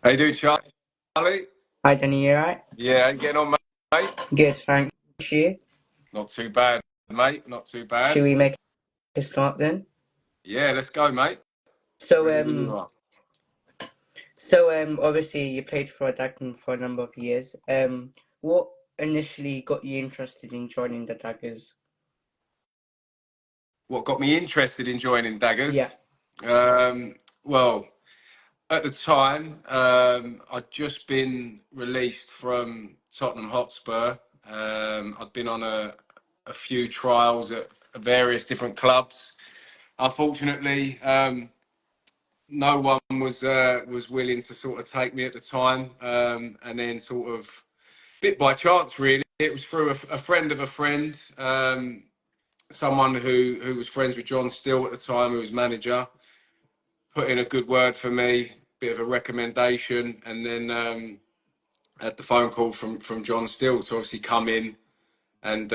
How you doing, Charlie? Hi, Danny, you alright? Yeah, how you getting on, mate? Good, thank you. Not too bad, mate. Not too Should bad. we make a start then? Yeah, let's go, mate. So, Ready when you um, are. Obviously you played for Dagenham for a number of years. What initially got you interested in joining the Daggers? What got me interested in joining Yeah, Daggers? Well, at the time, I'd just been released from Tottenham Hotspur. I'd been on a few trials at various different clubs. Unfortunately, no one was willing to sort of take me at the time, and then sort of bit by chance, really. It was through a friend of a friend, someone who was friends with John Still at the time, who was manager, put in a good word for me, bit of a recommendation, and then had the phone call from John Still to obviously come in and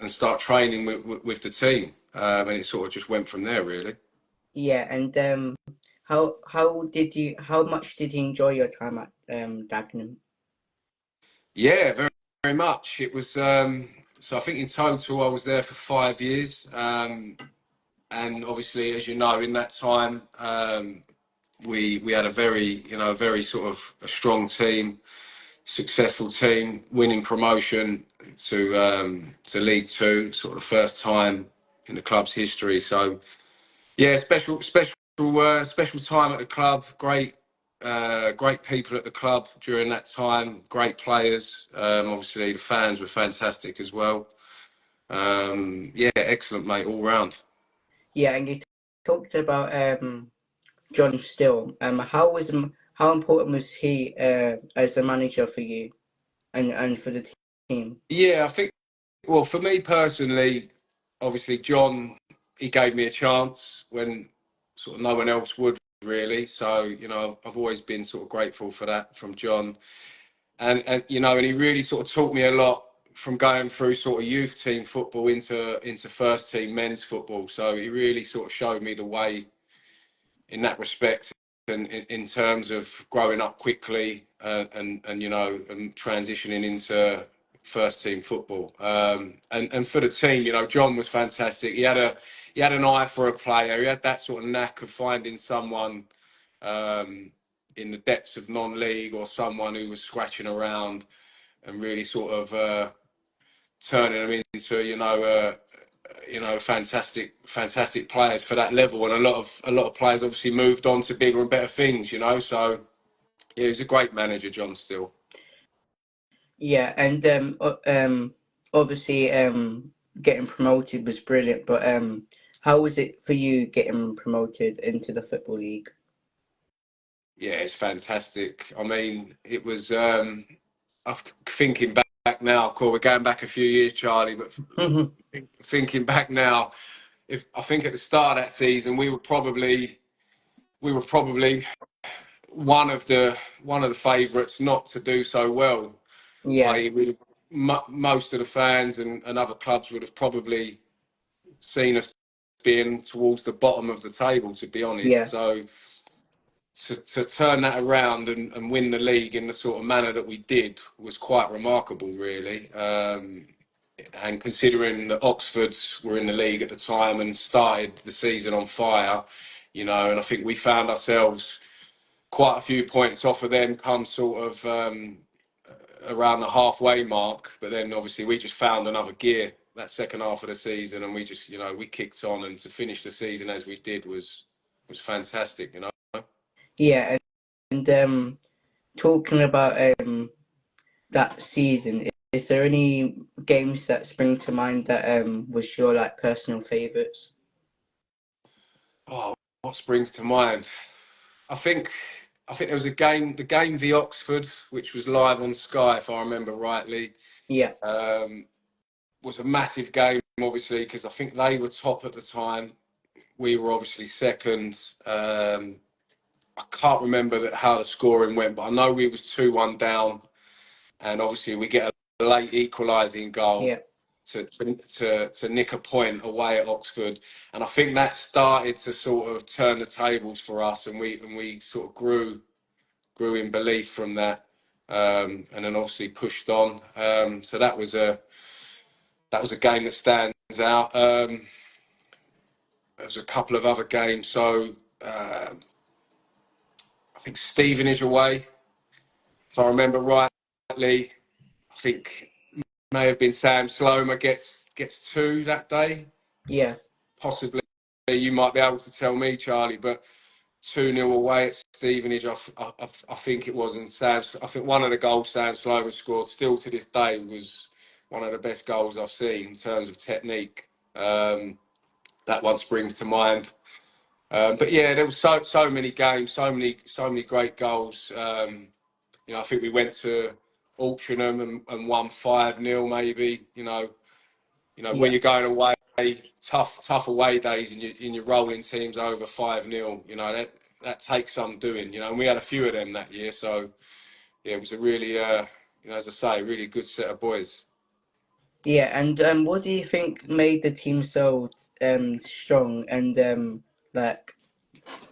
start training with the team, and it sort of just went from there, really. yeah, and how much did you enjoy your time at Dagenham? Yeah, very much. It was so I think in total I was there for 5 years. And obviously, as you know, in that time, we had a very sort of a strong team, successful team, winning promotion to League Two, sort of the first time in the club's history. So yeah, special time at the club. Great people at the club during that time. Great players. Obviously, the fans were fantastic as well. Yeah, excellent, mate, all round. Yeah, and you talked about John Still. How important was he as a manager for you and for the team? Yeah, I think. Well, for me personally, obviously, John, he gave me a chance when sort of no one else would really. So, I've always been sort of grateful for that from John. And he really sort of taught me a lot from going through sort of youth team football into first team men's football. So he really sort of showed me the way in that respect, and in terms of growing up quickly, and transitioning into first team football. And for the team, John was fantastic. He had an eye for a player. He had that sort of knack of finding someone um, in the depths of non-league, or someone who was scratching around, and really sort of turning them into fantastic players for that level. And a lot of players obviously moved on to bigger and better things. So yeah, he's a great manager, John Still. Yeah, and obviously getting promoted was brilliant, but how was it for you getting promoted into the Football League? Yeah, it's fantastic. I mean, it was. I'm thinking back now. Cool, we're going back a few years, Charlie, but thinking back now, if I think at the start of that season we were probably one of the favourites not to do so well. Yeah, I.e., most of the fans and other clubs would have probably seen us being towards the bottom of the table, to be honest. yeah, So to turn that around and win the league in the sort of manner that we did was quite remarkable, really. And considering that Oxford were in the league at the time and started the season on fire, and I think we found ourselves quite a few points off of them come sort of around the halfway mark. But then obviously we just found another gear that second half of the season, and we just we kicked on, and to finish the season as we did was fantastic. yeah, and talking about that season, is there any games that spring to mind that was your like personal favourites? Oh, what springs to mind? I think I think there was a game, the game v Oxford, which was live on Sky, if I remember rightly. Yeah, Um, was a massive game, obviously, because I think they were top at the time. We were obviously second. I can't remember how the scoring went, but I know we was 2-1 down, and obviously we get a late equalising goal yeah, to nick a point away at Oxford, and I think that started to sort of turn the tables for us, and we sort of grew grew in belief from that, and then obviously pushed on. So that was a game that stands out. There's a couple of other games. So I think Stevenage away, if I remember rightly. I think may have been Sam Slomer gets two that day. Yeah. Possibly, you might be able to tell me, Charlie, but 2-0 away at Stevenage, I think it was. And I think one of the goals Sam Sloman scored, still to this day, was one of the best goals I've seen in terms of technique. That one springs to mind. But yeah, there was so many games, so many great goals. I think we went to Altrincham and won 5-0 maybe. When Yeah. you're going away, tough away days, and you're rolling teams over 5-0. That takes some doing. And we had a few of them that year. So yeah, it was a really, as I say, really good set of boys. Yeah, and what do you think made the team so strong and like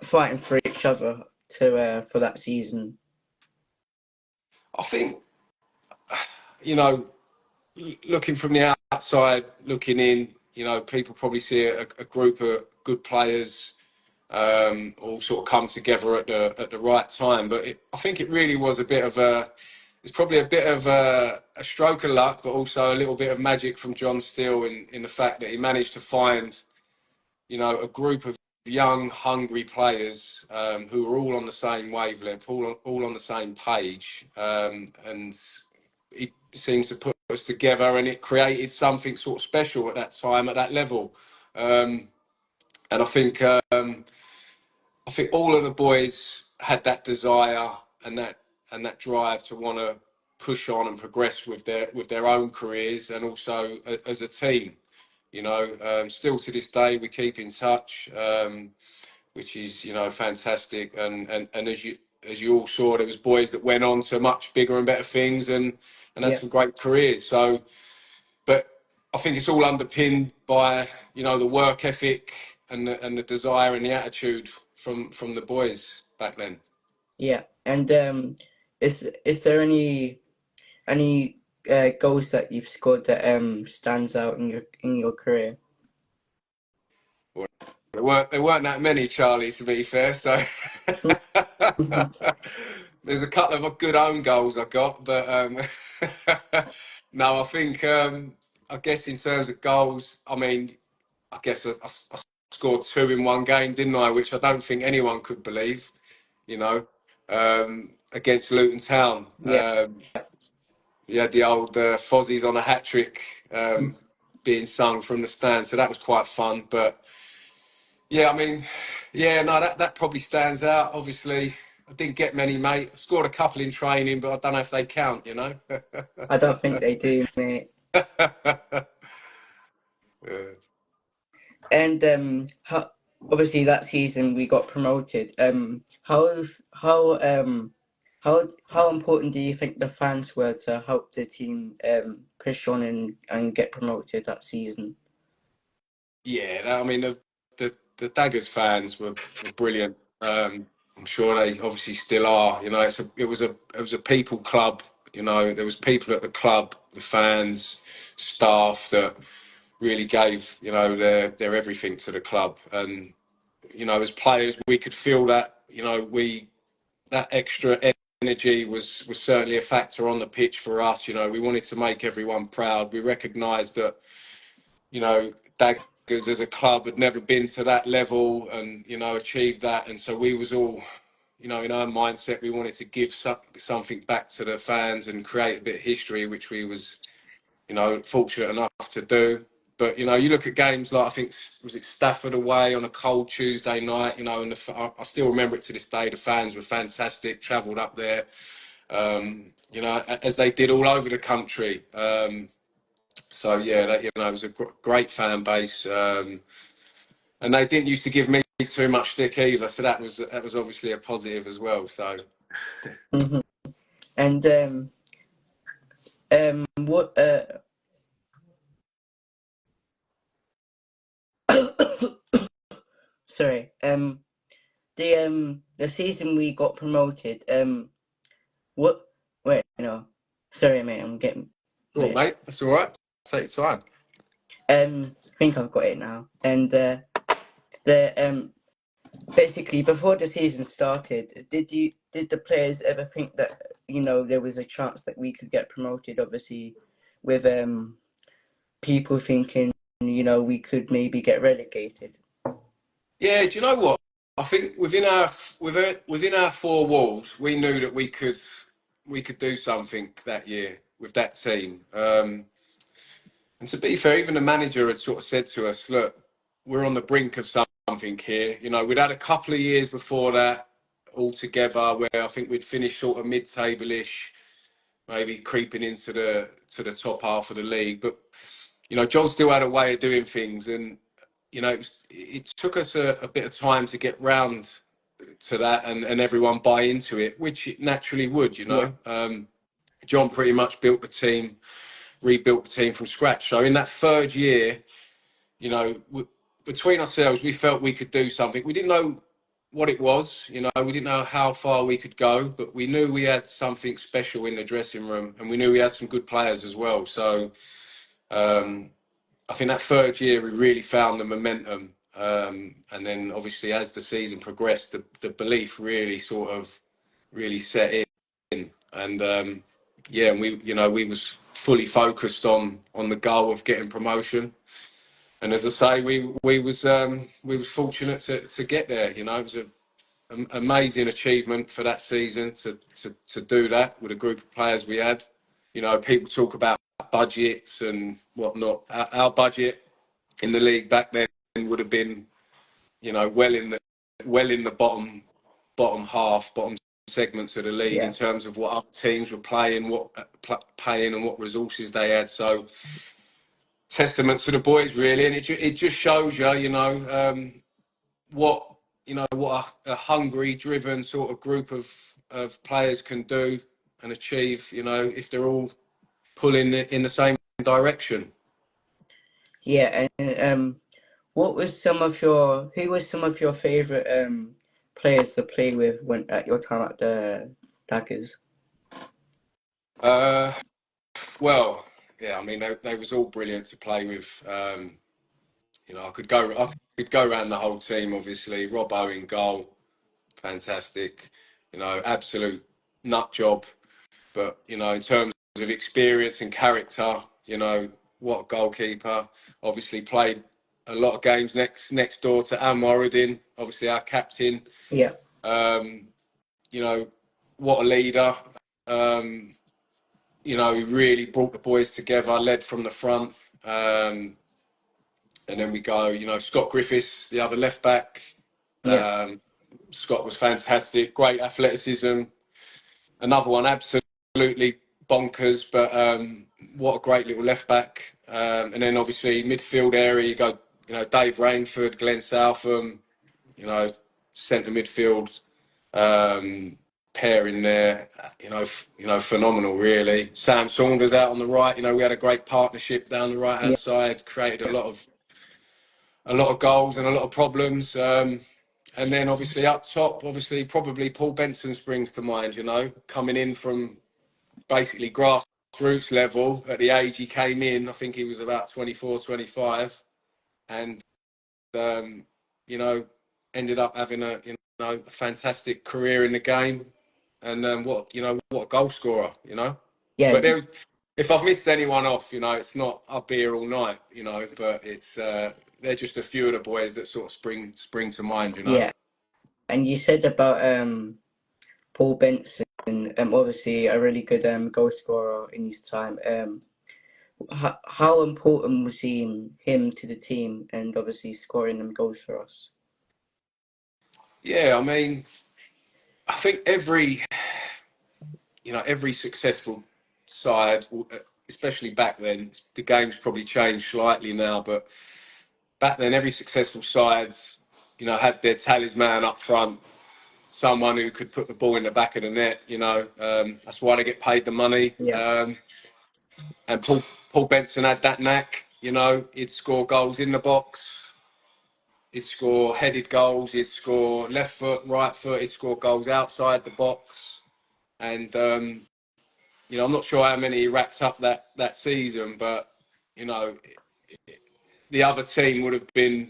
fighting for each other to for that season? I think, looking from the outside, looking in, people probably see a group of good players all sort of come together at the right time. But I think it really was it's probably a bit of a stroke of luck, but also a little bit of magic from John Steele in the fact that he managed to find, a group of young, hungry players who were all on the same wavelength, all on the same page, and he seems to put us together, and it created something sort of special at that time, at that level. And I think all of the boys had that desire and that drive to want to push on and progress with their own careers, and also as a team. Still to this day we keep in touch, which is fantastic. And as you all saw, there was boys that went on to much bigger and better things, and had Yeah. some great careers. So, but I think it's all underpinned by the work ethic and the desire and the attitude from the boys back then. Yeah, and is there any goals that you've scored that stands out in your career? Well, there weren't that many, Charlie, to be fair. So there's a couple of good own goals I got, but no, I think I guess in terms of goals, I mean, I guess I scored two in one game, didn't I? Which I don't think anyone could believe, you know, against Luton Town. Yeah. You had the old Fozzies on a hat trick being sung from the stand, so that was quite fun. But yeah, I mean, yeah, no, that probably stands out. Obviously, I didn't get many, mate. I scored a couple in training, but I don't know if they count, I don't think they do, mate. Yeah. And how obviously that season we got promoted. How important do you think the fans were to help the team push on and get promoted that season? Yeah, I mean the Daggers fans were brilliant. I'm sure they obviously still are. It was a people club. There was people at the club, the fans, staff that really gave their everything to the club. And as players, we could feel that. That extra energy was certainly a factor on the pitch for us. We wanted to make everyone proud. We recognised that Daggers as a club had never been to that level and achieved that, and so we was all in our mindset we wanted to give something back to the fans and create a bit of history, which we was fortunate enough to do. But you look at games like, I think, was it Stafford away on a cold Tuesday night, and I still remember it to this day. The fans were fantastic, travelled up there, as they did all over the country. So yeah, that it was a great fan base, and they didn't used to give me too much stick either. So that was obviously a positive as well. So Hmm. And what sorry the season we got promoted. What? Wait, no. Sorry, mate. I'm getting. Go on, Wait. mate. That's all right. Take your time. I think I've got it now. And the basically before the season started, did the players ever think that there was a chance that we could get promoted? Obviously, with people thinking we could maybe get relegated. Yeah, do you know what? I think within our four walls, we knew that we could do something that year with that team. And to be fair, even the manager had sort of said to us, "Look, we're on the brink of something here." You know, we'd had a couple of years before that all together, where I think we'd finished sort of mid-table-ish, maybe creeping into the top half of the league. But you know, John still had a way of doing things, and you know, it took us a bit of time to get round to that and everyone buy into it, which it naturally would. You Yeah, know, John pretty much built the team, rebuilt the team from scratch. So in that third year, you know, between ourselves, we felt we could do something. We didn't know what it was, you know, we didn't know how far we could go, but we knew we had something special in the dressing room, and we knew we had some good players as well. So I think that third year we really found the momentum, and then obviously as the season progressed, the belief really sort of really set in, and yeah, and we was fully focused on the goal of getting promotion. And as I say, we was fortunate to get there. You know, it was an amazing achievement for that season to do that with a group of players we had. You know, people talk about budgets and whatnot. Our budget in the league back then would have been, you know, well in the bottom half, bottom segments of the league in yeah, terms of what other teams were playing, paying, and what resources they had. So testament to the boys really, and it just shows you, you know, what what a hungry, driven sort of group of players can do and achieve. You know, if they're all pulling in the same direction. yeah. And what was some of your who was some of your favorite players to play with when at your time at the Daggers? Uh, well, yeah, I mean they was all brilliant to play with. You know, I could go around the whole team. Obviously, Rob Owen goal, fantastic. You know, absolute nut job. But you know, in terms of experience and character, you know, what a goalkeeper. Obviously, played a lot of games next door to Anwaruddin, obviously our captain. Yeah, Um, you know, what a leader. Um, you know, he really brought the boys together, led from the front. And then we go, you know, Scott Griffiths, the other left back. yeah, Scott was fantastic, great athleticism. Another one, absolutely bonkers, but what a great little left back. And then obviously midfield area, you go, you know, Dave Rainford, Glenn Southam, you know, centre midfield pair in there, you know, phenomenal really. Sam Saunders out on the right, you know, we had a great partnership down the right hand yeah, side, created a lot of goals and a lot of problems. And then obviously up top, obviously probably Paul Benson springs to mind, you know, coming in from basically grassroots level at the age he came in. I think he was about 24, 25, and you know, ended up having a fantastic career in the game. And what a goal scorer, you know. yeah, But if I've missed anyone off, you know, it's not I'll be here all night, you know. But it's they're just a few of the boys that sort of spring to mind, you know. yeah. And you said about Paul Benson, obviously a really good goal scorer in his time. How important was him to the team, and obviously scoring them goals for us? Yeah, I mean, I think every successful side, especially back then, the game's probably changed slightly now, but back then every successful sides, you know, had their talisman up front, someone who could put the ball in the back of the net. You know, that's why they get paid the money. Yeah, And Paul Benson had that knack. You know, he'd score goals in the box, He'd score headed goals. He'd score left foot, right foot. He'd score goals outside the box. And I'm not sure how many he racked up that season, but you know, the other team would have been,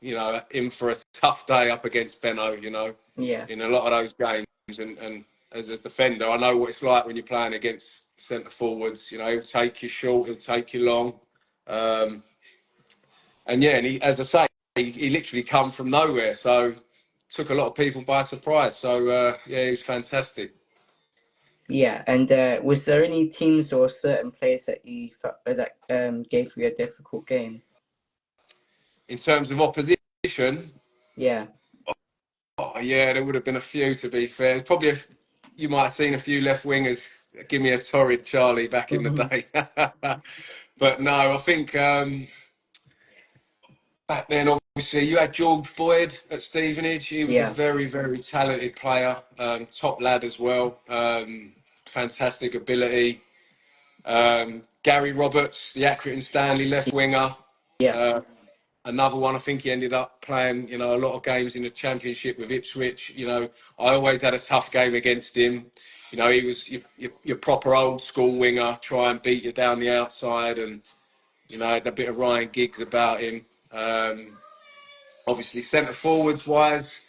in for a tough day up against Benno. Yeah, In a lot of those games, and as a defender, I know what it's like when you're playing against centre forwards. He'll take you short, he'll take you long, and yeah, and he, as I say, he literally come from nowhere, so took a lot of people by surprise. So yeah, he was fantastic. yeah. And was there any teams or certain players that you felt that gave you a difficult game? In terms of opposition, Yeah. oh yeah, there would have been a few, to be fair. Probably you might have seen a few left wingers give me a torrid Charlie back in the Hmm. day. But no, I think back then, obviously, you had George Boyd at Stevenage. He was a Yeah. very, very talented player, top lad as well, fantastic ability. Gary Roberts, the Accrington Stanley left winger. Yeah. Uh, Another one, I think he ended up playing, a lot of games in the Championship with Ipswich. I always had a tough game against him. He was your proper old school winger, try and beat you down the outside, and had a bit of Ryan Giggs about him. Obviously, centre forwards wise,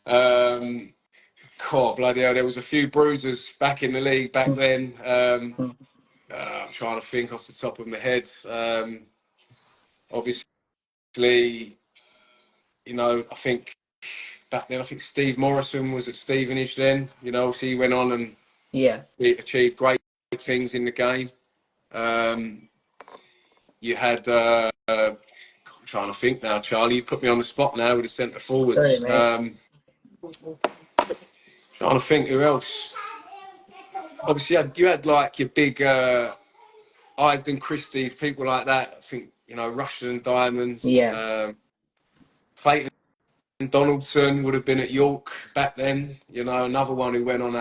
God bloody hell, there was a few bruisers back in the league back then. Mhm. I'm trying to think off the top of my head. Obviously, I think back then, I think Steve Morrison was at Stevenage then. Obviously he went on and Yeah. he achieved great things in the game. You had, I'm trying to think now, Charlie. You put me on the spot now with the centre Sorry, forwards. mate. Trying to think who else. Obviously, you had like your big Isden Christie's, people like that. I think, Russian and Diamonds. Yeah. Clayton Donaldson would have been at York back then. Another one who went on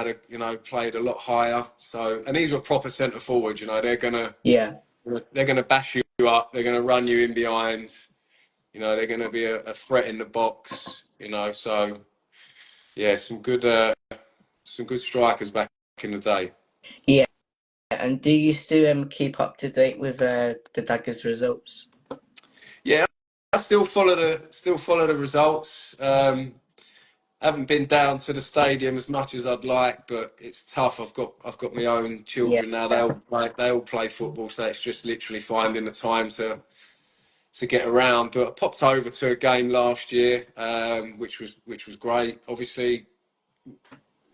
played a lot higher. So, and these were proper centre forwards. Yeah. They're gonna bash you up. They're gonna run you in behind. They're gonna be a threat in the box. So yeah, some good strikers back in the day. Yeah. And do you still keep up to date with the Daggers results? Yeah, I still follow the results. Haven't been down to the stadium as much as I'd like, but it's tough. I've got my own Yeah. children now. They all play football, so it's just literally finding the time to get around. But I popped over to a game last year, which was great. Obviously,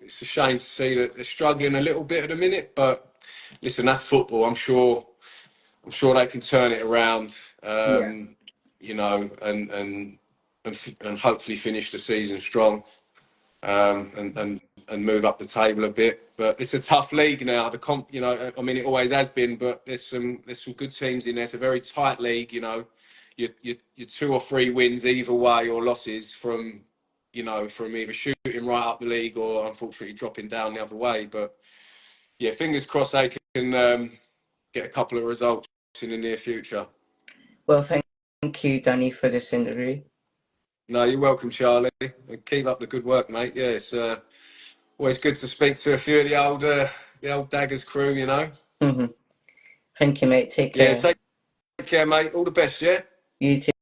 it's a shame to see that they're struggling a little bit at the minute, but listen, that's football. I'm sure they can turn it around. Yeah. And hopefully finish the season strong. And move up the table a bit. But it's a tough league now. I mean, it always has been, but there's some good teams in there. It's a very tight league. You're 2 or 3 wins either way or losses from either shooting right up the league or unfortunately dropping down the other way. But yeah, fingers crossed they can get a couple of results in the near future. Well, thank you, Danny, for this interview. No, you're welcome, Charlie. And keep up the good work, mate. Yeah, it's always good to speak to a few of the old Daggers crew. Hmm. Thank you, mate. Take Yeah, care. take care, mate. All the best, yeah? You too.